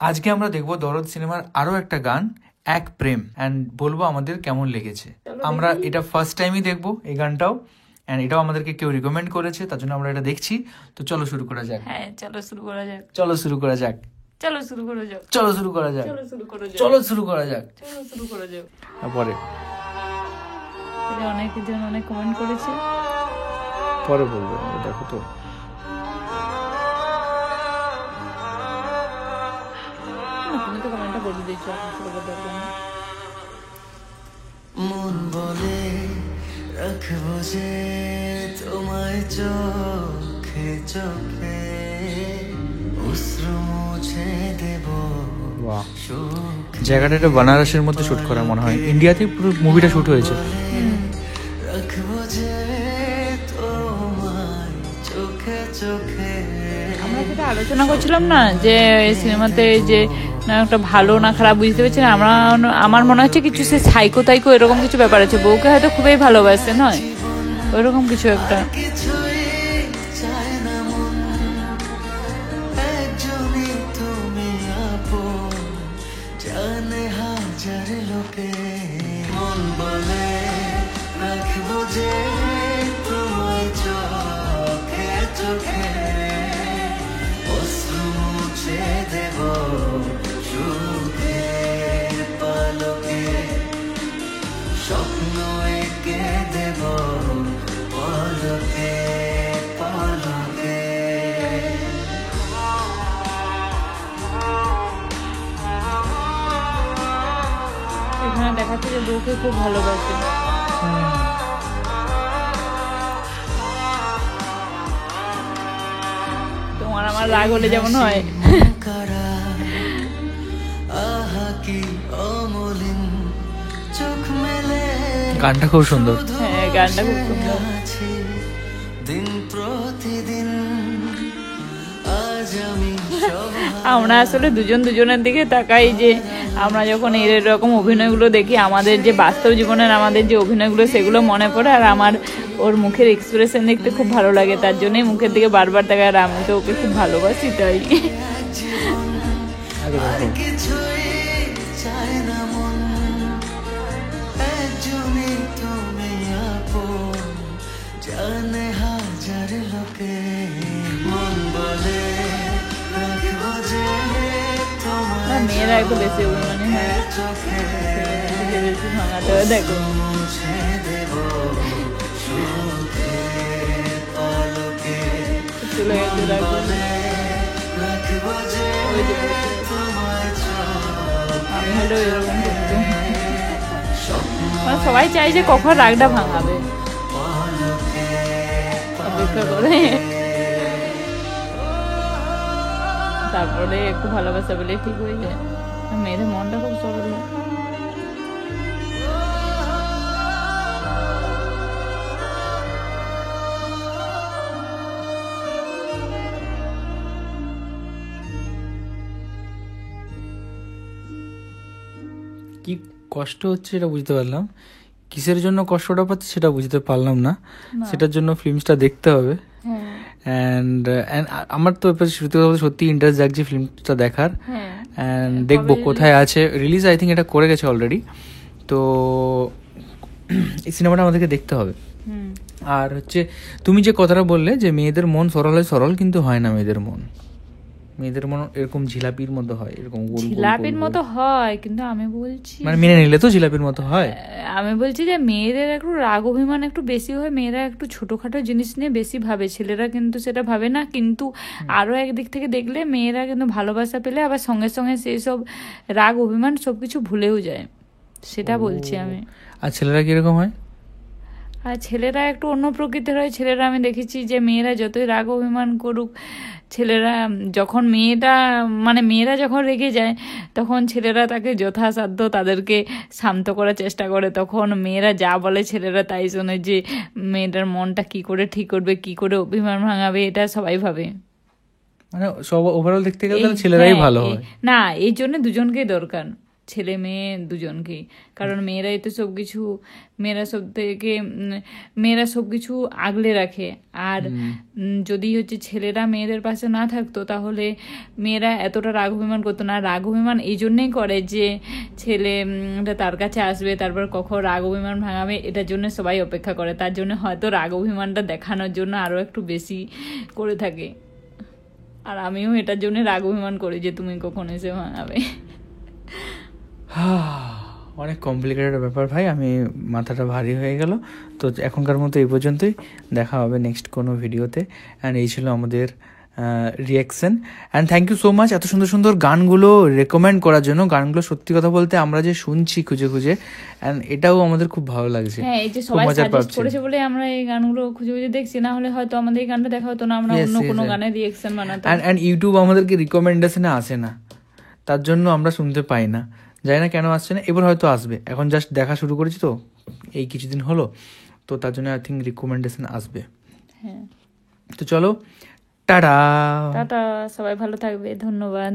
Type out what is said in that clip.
আজকে আমরা দেখবো দরদ সিনেমার আরো একটা গান এক প্রেম অ্যান্ড বলবো আমাদের কেমন লেগেছে। আমরা এটা ফার্স্ট টাইমই দেখবো এই গানটাও, অ্যান্ড এটাও আমাদেরকে কেউ রিকমেন্ড করেছে, তার জন্য আমরা এটা দেখছি। তো চলো শুরু করা যাক। হ্যাঁ চলো শুরু করা যাক। চলো শুরু করা যাক। চলো শুরু করা যাক। চলো শুরু করা যাক। চলো শুরু করা যাক। চলো শুরু করা যাক। চলো শুরু করা যাক। পরে অনেকজন অনেক কমেন্ট করেছে, পরে বলবো, দেখো তো। তুমি তো কমেন্টটা বলে দিয়েছো, মন বলে রাখবো যে তোমায় চোখে চোখে অশ্রু মুছে দেব। জায়গাটা একটা বানারসের মধ্যে শুট করা মনে হয়, ইন্ডিয়াতে পুরো মুভিটা শুট হয়েছে। রাখবো যে তোমায় চোখে চোখে। আমরা যেটা আলোচনা করছিলাম না যে এই সিনেমাতে যে না একটা ভালো না খারাপ বুঝতে পারছি না, আমার মনে হচ্ছে কিছু সে সাইকো তাইকো এরকম কিছু ব্যাপার আছে। বউকে হয়তো খুবই ভালোবাসে, নয় ওইরকম কিছু একটা। মন বলে রাখবো যে তোমায় চোখে চোখে অশ্রু মুছে দেব সুখে পালকে স্বপ্ন এঁকে দেব পলকে পলকে। এখানে দেখাচ্ছে যে বউকে খুব ভালোবাসে। তোমার আমার রাগ হলে যেমন হয়। গানটা খুব সুন্দর। হ্যাঁ গানটা খুব সুন্দর। দিন প্রতিদিন আজ আমি আমরা আসলে দুজন দুজনের দিকে তাকাই যে আমরা যখন এরকম অভিনয়গুলো দেখি, আমাদের যে বাস্তব জীবনের আমাদের যে অভিনয়গুলো সেগুলো মনে পড়ে। আর আমার ওর মুখের এক্সপ্রেশন দেখতে খুব ভালো লাগে, তার জন্যই মুখের দিকে বারবার তাকাই। আর আমি তো ওকে খুব ভালোবাসি, তাই জানে হাজার লোকে। মন বলে রাখবো যে তোমায় মেয়েরা একটু বেশি অভিমানী হয়, বেশি ভাঙাতে হয়। দেখো মুছে দেব সুখে পালকে। চলে গেছে দেখো। রাখবো যে তোমায় আমি হলেও এরকম করতো, মানে সবাই চাই যে কখন রাগটা ভাঙাবে, অপেক্ষা করে। তারপরে একটু ভালোবাসা বলে ঠিক হয়ে যায়। মেয়েদের মনটা খুব সরল। কি কষ্ট হচ্ছে এটা বুঝতে পারলাম, কিসের জন্য কষ্টটা পাচ্ছে সেটা বুঝতে পারলাম না। সেটার জন্য ফিল্মসটা দেখতে হবে। অ্যান্ড আমার তো সত্যি ইন্টারেস্ট জাগছে ফিল্মটা দেখার। অ্যান্ড দেখবো কোথায় আছে, রিলিজ আই থিঙ্ক এটা করে গেছে অলরেডি। তো এই সিনেমাটা আমাদেরকে দেখতে হবে। আর হচ্ছে তুমি যে কথাটা বললে যে মেয়েদের মন সরল হয়, সরল কিন্তু হয় না। মেয়েদের মন এরকম ঝিলাপির মতো হয়, এরকম জিলাপির মতো হয়, কিন্তু আমি বলছি মানে মেনে নিলে তো জিলাপির মতো হয়। আমি বলছি যে মেয়েদের একটু রাগ অভিমান একটু বেশি হয়, মেয়েরা একটু ছোটখাটো জিনিস নিয়ে বেশি ভাবে, ছেলেরা কিন্তু সেটা ভাবে না। কিন্তু আরো একদিক থেকে দেখলে মেয়েরা কিন্তু ভালোবাসা পেলে আবার সঙ্গে সঙ্গে সেই সব রাগ অভিমান সবকিছু ভুলেও যায়, সেটা বলছি আমি। আর ছেলেরা কিরকম হয়? আর ছেলেরা একটু অন্য প্রকৃতির হয়। ছেলেরা আমি দেখেছি যে মেয়েরা যতই রাগ অভিমান করুক, ছেলেরা যখন মেয়েরা যখন রেগে যায় তখন ছেলেরা তাকে যথাসাধ্য তাদেরকে শান্ত করার চেষ্টা করে। তখন মেয়েরা যা বলে ছেলেরা তাই শোনে, যে মেয়েটার মনটা কি করে ঠিক করবে, কি করে অভিমান ভাঙাবে, এটা সবাই ভাবে। মানে সব ওভারঅল দেখতে গেলে ছেলেরাই ভালো হয় না, এই জন্য দুজনকেই দরকার। ছেলে মেয়ে দুজনকেই, কারণ মেয়েরাই তো সব কিছু, মেয়েরা সব কিছু আগলে রাখে। আর যদি হচ্ছে ছেলেরা মেয়েদের পাশে না থাকতো তাহলে মেয়েরা এতটা রাগ অভিমান করতো না। রাগ অভিমান এই জন্যেই করে যে ছেলেটা তার কাছে আসবে, তারপর কখন রাগ অভিমান ভাঙাবে, এটার জন্য সবাই অপেক্ষা করে। তার জন্য হয়তো রাগ অভিমানটা দেখানোর জন্য আরও একটু বেশি করে থাকে। আর আমিও এটার জন্য রাগ অভিমান করি যে তুমি কখন এসে ভাঙাবে। অনেক কমপ্লিকেটেড ব্যাপার ভাই, আমি মাথাটা ভারী হয়ে গেল। তো এখনকার মতো এই পর্যন্তই, দেখা হবে নেক্সট কোনো ভিডিওতে। অ্যান্ড এই ছিল আমাদের reaction. And thank you so much এত সুন্দর সুন্দর গানগুলো রেকমেন্ড করার জন্য। গানগুলো সত্যি কথা বলতে আমরা যে শুনছি খুঁজে খুঁজে, অ্যান্ড এটাও আমাদের খুব ভালো লাগছে। হ্যাঁ, এই যে খুব সবাই মজা সাজেস্ট পাচ্ছি। করেছে বলে আমরা এই গানগুলো খুঁজে খুঁজে দেখছি, না হলে হয়তো আমাদের এই গানটা দেখা হতো না, আমরা Yes, অন্য yes, কোনো yes. গানের রিয়াকশন বানাতাম। অ্যান্ড ইউটিউব আমাদেরকে রিকমেন্ডেশনে আসে না, তার জন্য আমরা শুনতে পাই না, জানি না কেন আসছে না। এবার হয়তো আসবে, এখন জাস্ট দেখা শুরু করেছি তো এই কিছুদিন হলো, তো তার জন্য আই থিঙ্ক রিকমেন্ডেশন আসবে। হ্যাঁ, তো চলো, টাটা। টাটা, সবাই ভালো থাকবে, ধন্যবাদ।